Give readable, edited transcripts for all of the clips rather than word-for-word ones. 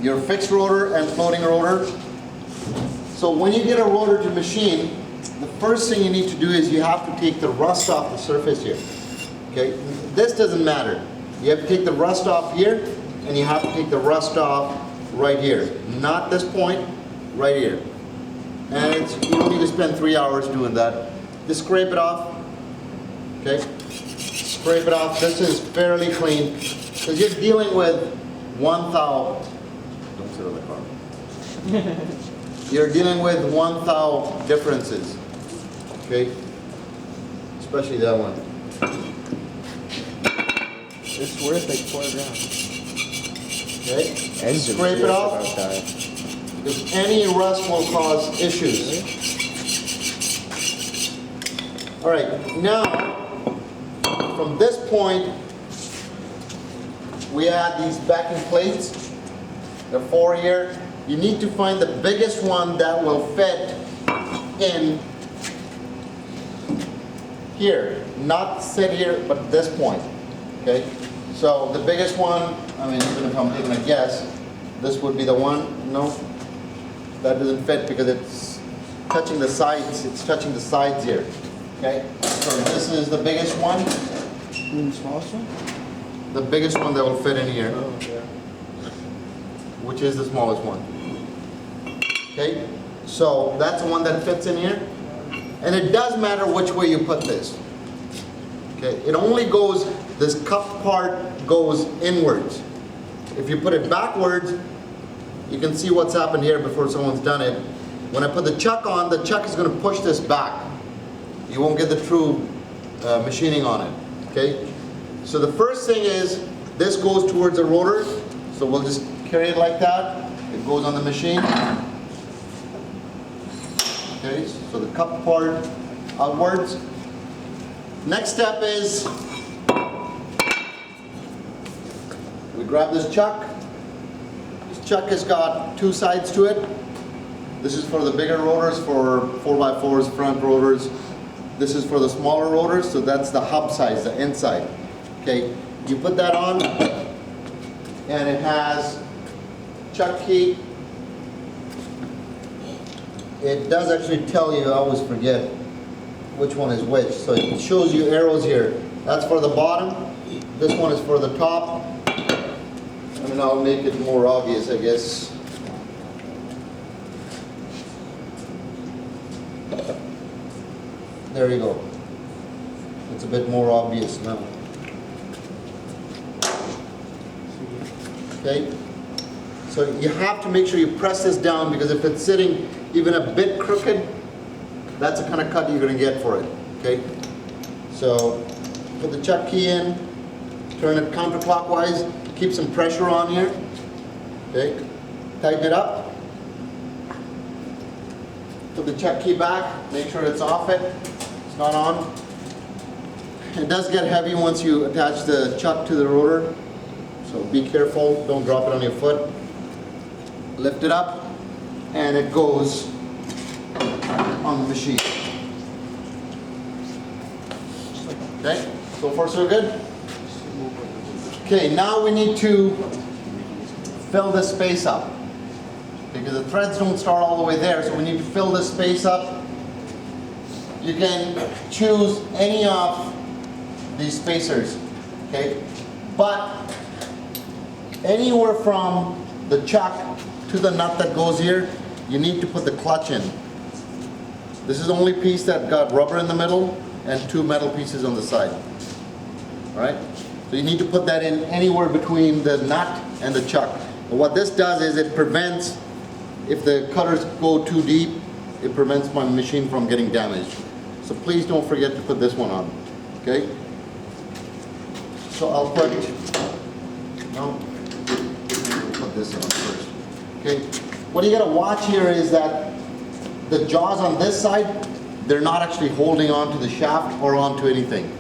your fixed rotor and floating rotor. So when you get a rotor to machine, the first thing you need to do is you have to take the rust off the surface here. Okay, this doesn't matter. You have to take the rust off here, and you have to take the rust off right here. Not this point, right here. And you don't need to spend 3 hours doing that. Just scrape it off. Okay, scrape it off. This is fairly clean because you're dealing with 1,000. Don't sit on the car. You're dealing with 1,000 differences. Okay, especially that one. It's worth like $4 Okay, Engine's scrape it worth off. about that. Because any rust will cause issues. All right, now from this point, we add these backing plates. There are 4 here. You need to find the biggest one that will fit in here, not sit here, but this point. Okay, so the biggest one, I mean, even if I'm taking a guess, this would be the one. No, that doesn't fit because it's touching the sides. It's touching the sides here. Okay, so this is the biggest one. The smallest one? The biggest one that will fit in here, Oh, yeah. which is the smallest one. Okay, so that's the one that fits in here. And it does matter which way you put this. Okay, it only goes, this cup part goes inwards. If you put it backwards, you can see what's happened here before someone's done it. When I put the chuck on, the chuck is going to push this back. You won't get the true machining on it. Okay, so the first thing is this goes towards the rotor. So we'll just carry it like that. It goes on the machine. Okay, so the cup part outwards. Next step is we grab this chuck. This chuck has got 2 sides to it. This is for the bigger rotors, for 4x4s, front rotors. This is for the smaller rotors, so that's the hub size, the inside. Okay, you put that on, and it has chuck key. It does actually tell you, I always forget which one is which. So it shows you arrows here. That's for the bottom. This one is for the top. I mean, I'll make it more obvious, I guess. There you go. It's a bit more obvious now. Okay? So you have to make sure you press this down, because if it's sitting even a bit crooked, that's the kind of cut you're going to get for it. Okay? So put the chuck key in, turn it counterclockwise, keep some pressure on here. Okay? Tighten it up. Put the chuck key back, make sure it's off it. It's not on. It does get heavy once you attach the chuck to the rotor. So be careful, don't drop it on your foot. Lift it up, and it goes on the machine. Okay, so far so good? Okay, now we need to fill this space up, because the threads don't start all the way there, so we need to fill this space up. You can choose any of these spacers, okay? But anywhere from the chuck to the nut that goes here, you need to put the clutch in. This is the only piece that got rubber in the middle and 2 metal pieces on the side. All right? So you need to put that in anywhere between the nut and the chuck. And what this does is it prevents, if the cutters go too deep, it prevents my machine from getting damaged. So please don't forget to put this one on. Okay? So I'll put, no, put this on first. Okay? What you gotta watch here is that the jaws on this side, they're not actually holding on to the shaft or onto anything.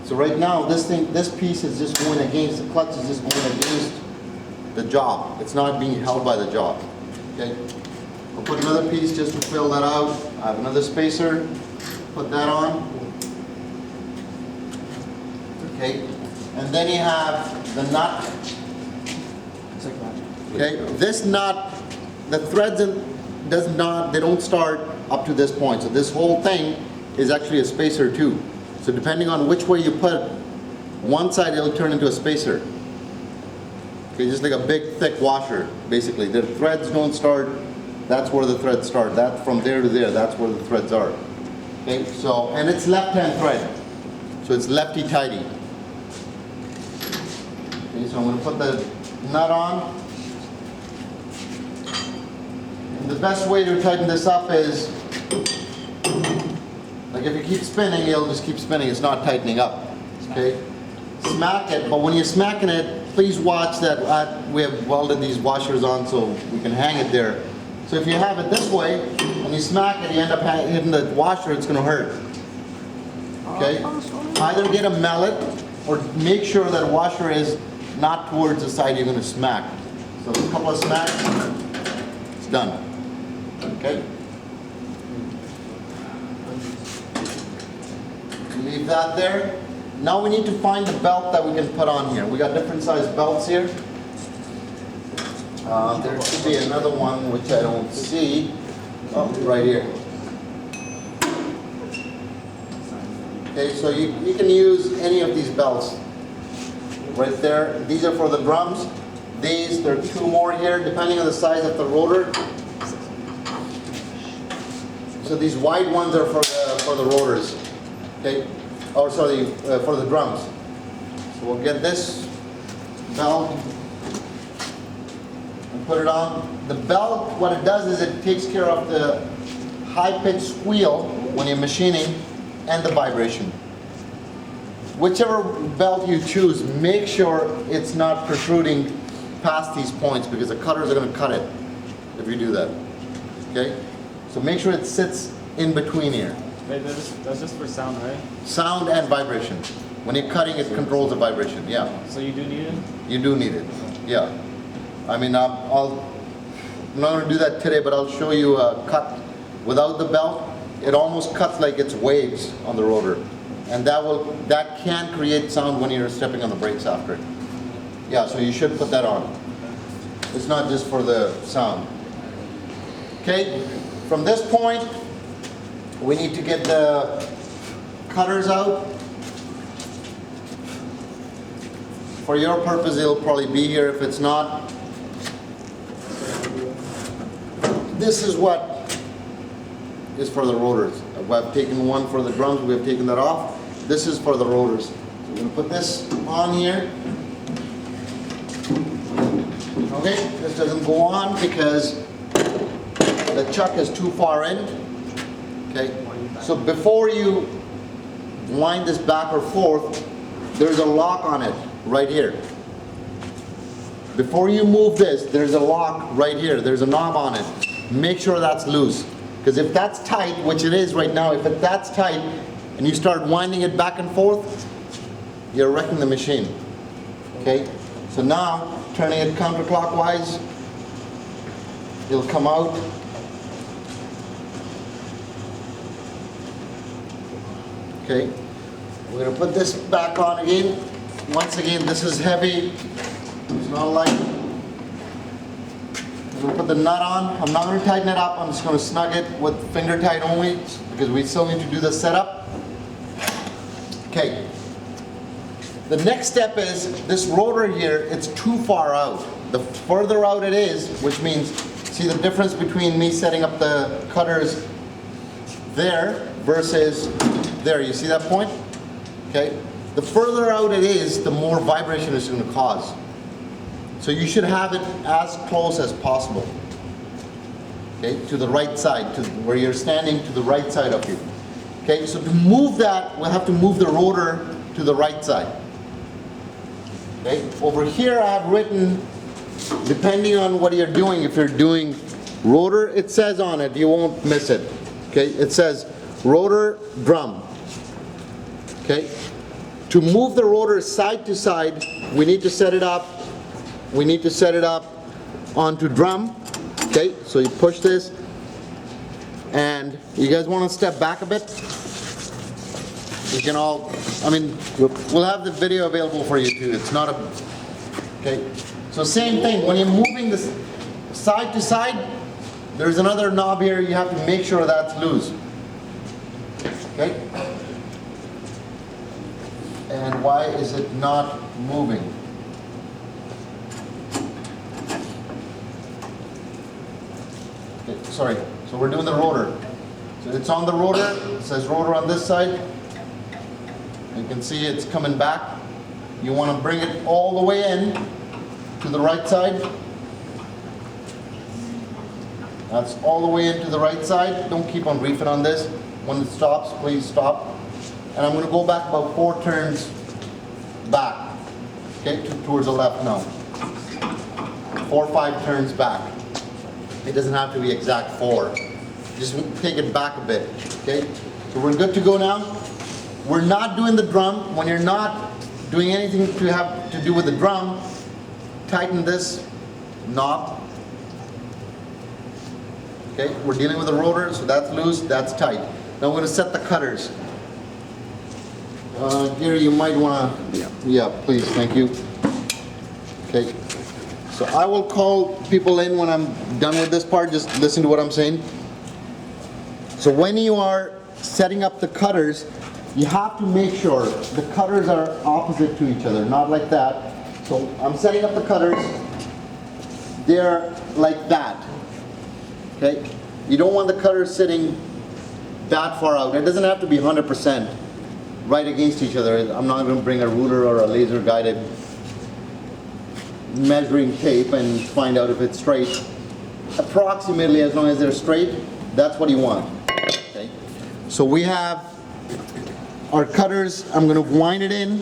So right now, this piece is just going against, the clutch is just going against the jaw. It's not being held by the jaw. Okay? I'll put another piece just to fill that out. I have another spacer. Put that on. Okay? And then you have the nut. It's like magic. Okay, this nut, the threads they don't start up to this point. So this whole thing is actually a spacer too. So depending on which way you put one side, it'll turn into a spacer. Okay, just like a big thick washer, basically. The threads don't start, that's where the threads start. That from there to there, that's where the threads are. Okay, so, and it's left-hand thread. So it's lefty-tighty. Okay, so I'm going to put the nut on. And the best way to tighten this up is, like if you keep spinning, it'll just keep spinning. It's not tightening up. Okay? Smack it, but when you're smacking it, please watch that we have welded these washers on so we can hang it there. So if you have it this way, and you smack it, you end up hitting the washer, it's going to hurt. Okay? Either get a mallet, or make sure that washer is not towards the side you're going to smack. So a couple of smacks, it's done. Okay? Leave that there. Now we need to find the belt that we can put on here. We got different size belts here. There should be another one which I don't see. Oh, right here. Okay, so you can use any of these belts. Right there. These are for the drums. These, there are two more here, depending on the size of the rotor. So these wide ones are for the rotors. Okay, or sorry, for the drums. So we'll get this belt and put it on. The belt, what it does is it takes care of the high-pitched squeal when you're machining and the vibration. Whichever belt you choose, make sure it's not protruding past these points because the cutters are going to cut it if you do that. Okay? So make sure it sits in between here. That's just for sound, right? Sound and vibration. When you're cutting, it controls the vibration. Yeah. So you do need it? You do need it. Yeah. I mean, I'm not going to do that today, but I'll show you a cut without the belt. It almost cuts like it's waves on the rotor. And that can create sound when you're stepping on the brakes after it. Yeah, so you should put that on. It's not just for the sound. Okay, from this point, we need to get the cutters out. For your purpose, it'll probably be here. If it's not, this is what is for the rotors. I've taken one for the drums, we have taken that off. This is for the rotors. So we're going to put this on here. Okay, this doesn't go on because the chuck is too far in. Okay, so before you wind this back or forth, there's a lock on it right here. Before you move this, there's a lock right here. There's a knob on it. Make sure that's loose. Because if that's tight, which it is right now, if that's tight and you start winding it back and forth, you're wrecking the machine. Okay, so now turning it counterclockwise, it'll come out. Okay, we're going to put this back on again. Once again, this is heavy. It's not light. I'm going to put the nut on. I'm not going to tighten it up. I'm just going to snug it with finger tight only because we still need to do the setup. Okay. The next step is this rotor here, it's too far out. The further out it is, which means, see the difference between me setting up the cutters there versus there. You see that point? Okay. The further out it is, the more vibration it's going to cause. So you should have it as close as possible. Okay, to the right side, to where you're standing, to the right side of you. Okay, so to move that, we'll have to move the rotor to the right side. Okay, over here I have written, depending on what you're doing, if you're doing rotor, it says on it, you won't miss it. Okay, it says rotor drum. Okay, to move the rotor side to side, we need to set it up. We need to set it up onto drum. Okay, so you push this, and you guys want to step back a bit? You can all, I mean, we'll have the video available for you too. It's not a, okay. So same thing, when you're moving this side to side, there's another knob here, you have to make sure that's loose. Okay? And why is it not moving? Okay, sorry, so we're doing the rotor. So it's on the rotor, it says rotor on this side. You can see it's coming back. You want to bring it all the way in to the right side. That's all the way into the right side. Don't keep on reefing on this. When it stops, please stop. And I'm going to go back about 4 turns back. Okay, towards the left now. 4 or 5 turns back. It doesn't have to be exact 4. Just take it back a bit. Okay, so we're good to go now. We're not doing the drum. When you're not doing anything to have to do with the drum, tighten this knob. Okay, we're dealing with the rotor, so that's loose, that's tight. Now we're going to set the cutters. Gary, you might want to, yeah, please, thank you. Okay, so I will call people in when I'm done with this part, just listen to what I'm saying. So when you are setting up the cutters, you have to make sure the cutters are opposite to each other, not like that. So I'm setting up the cutters, they're like that. Okay? You don't want the cutters sitting that far out. It doesn't have to be 100% right against each other. I'm not going to bring a ruler or a laser guided measuring tape and find out if it's straight. Approximately, as long as they're straight, that's what you want. Okay? So we have our cutters. I'm going to wind it in